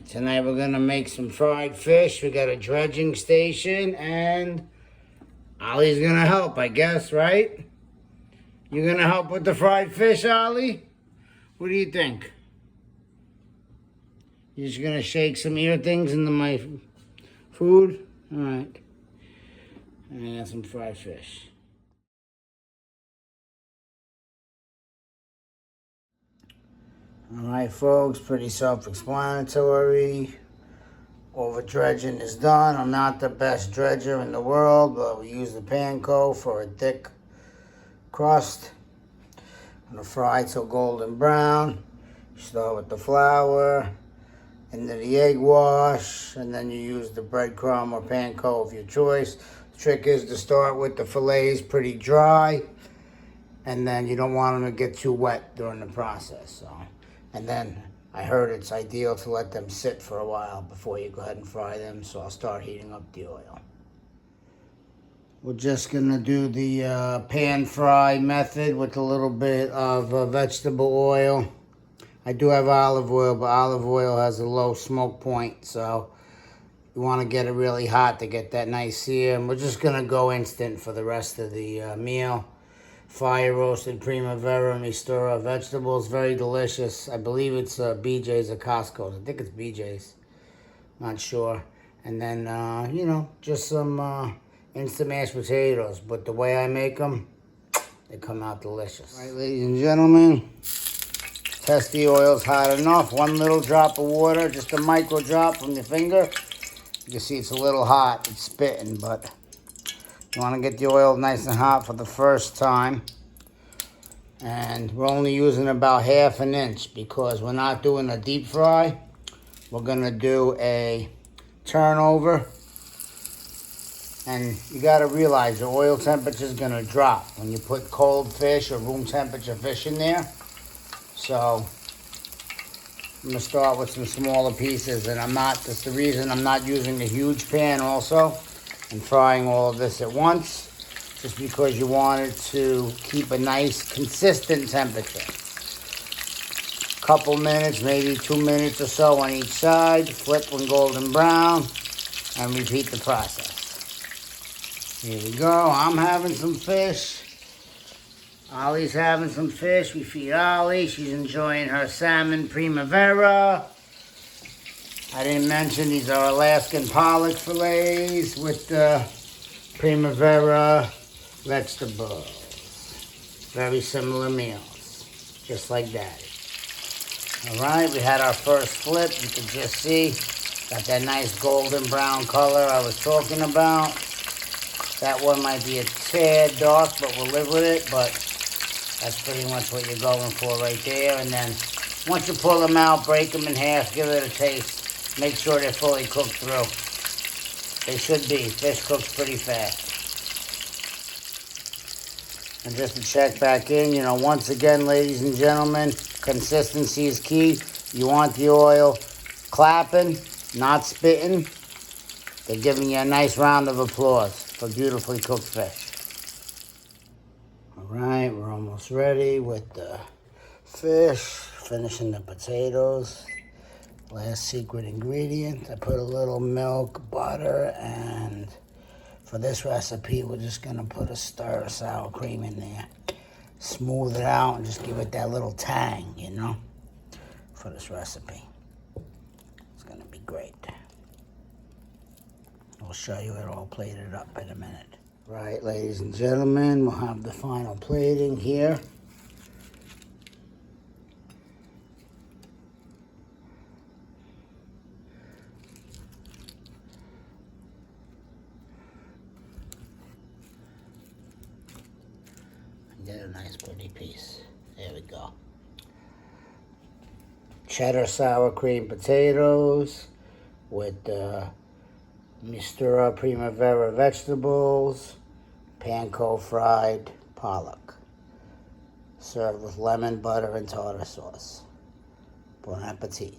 Tonight we're gonna make some fried fish. We got a dredging station and Ollie's gonna help, I guess, right? You gonna help with the fried fish, Ollie? What do you think? You're just gonna shake some ear things into my food? Alright. And I got some fried fish. Alright folks, pretty self-explanatory. Over dredging is done. I'm not the best dredger in the world, but we use the Panko for a thick crust. I'm gonna fry till golden brown. You start with the flour, into the egg wash, and then you use the breadcrumb or Panko of your choice. The trick is to start with the fillets pretty dry, and then you don't want them to get too wet during the process. So. And then I heard it's ideal to let them sit for a while before you go ahead and fry them, so I'll start heating up the oil. We're just gonna do the pan fry method with a little bit of vegetable oil. I do have olive oil, but olive oil has a low smoke point, so you want to get it really hot to get that nice sear. And we're just gonna go instant for the rest of the meal. Fire roasted Primavera Mistura vegetables, very delicious. I believe it's BJ's or Costco's. I think it's BJ's, not sure. And then, you know, just some instant mashed potatoes. But the way I make them, they come out delicious. All right, ladies and gentlemen, test the oil's hot enough. One little drop of water, just a micro drop from your finger. You can see it's a little hot, it's spitting, but you want to get the oil nice and hot for the first time. And we're only using about 1/2 inch because we're not doing a deep fry. We're going to do a turnover. And you got to realize the oil temperature is going to drop when you put cold fish or room temperature fish in there. So I'm going to start with some smaller pieces. And that's the reason I'm not using the huge pan also. And frying all of this at once, just because you want it to keep a nice consistent temperature. Couple minutes, maybe 2 minutes or so on each side. Flip when golden brown, and repeat the process. Here we go. I'm having some fish. Ollie's having some fish. We feed Ollie. She's enjoying her salmon Primavera. I didn't mention these are Alaskan Pollock fillets with the Primavera vegetables. Very similar meals, just like that. All right, we had our first flip. You can just see, got that nice golden brown color I was talking about. That one might be a tad dark, but we'll live with it. But that's pretty much what you're going for right there. And then once you pull them out, break them in half, give it a taste. Make sure they're fully cooked through. They should be. Fish cooks pretty fast. And just to check back in, you know, once again, ladies and gentlemen, consistency is key. You want the oil clapping, not spitting. They're giving you a nice round of applause for beautifully cooked fish. All right, we're almost ready with the fish. Finishing the potatoes. Last secret ingredient, I put a little milk, butter, and for this recipe, we're just gonna put a stir of sour cream in there. Smooth it out and just give it that little tang, you know, for this recipe. It's gonna be great. I'll show you it all plated up in a minute. Right, ladies and gentlemen, we'll have the final plating here. Get a nice pretty piece. There we go. Cheddar sour cream potatoes with Mistura Primavera vegetables, Panko fried pollock. Served with lemon, butter, and tartar sauce. Bon appetit.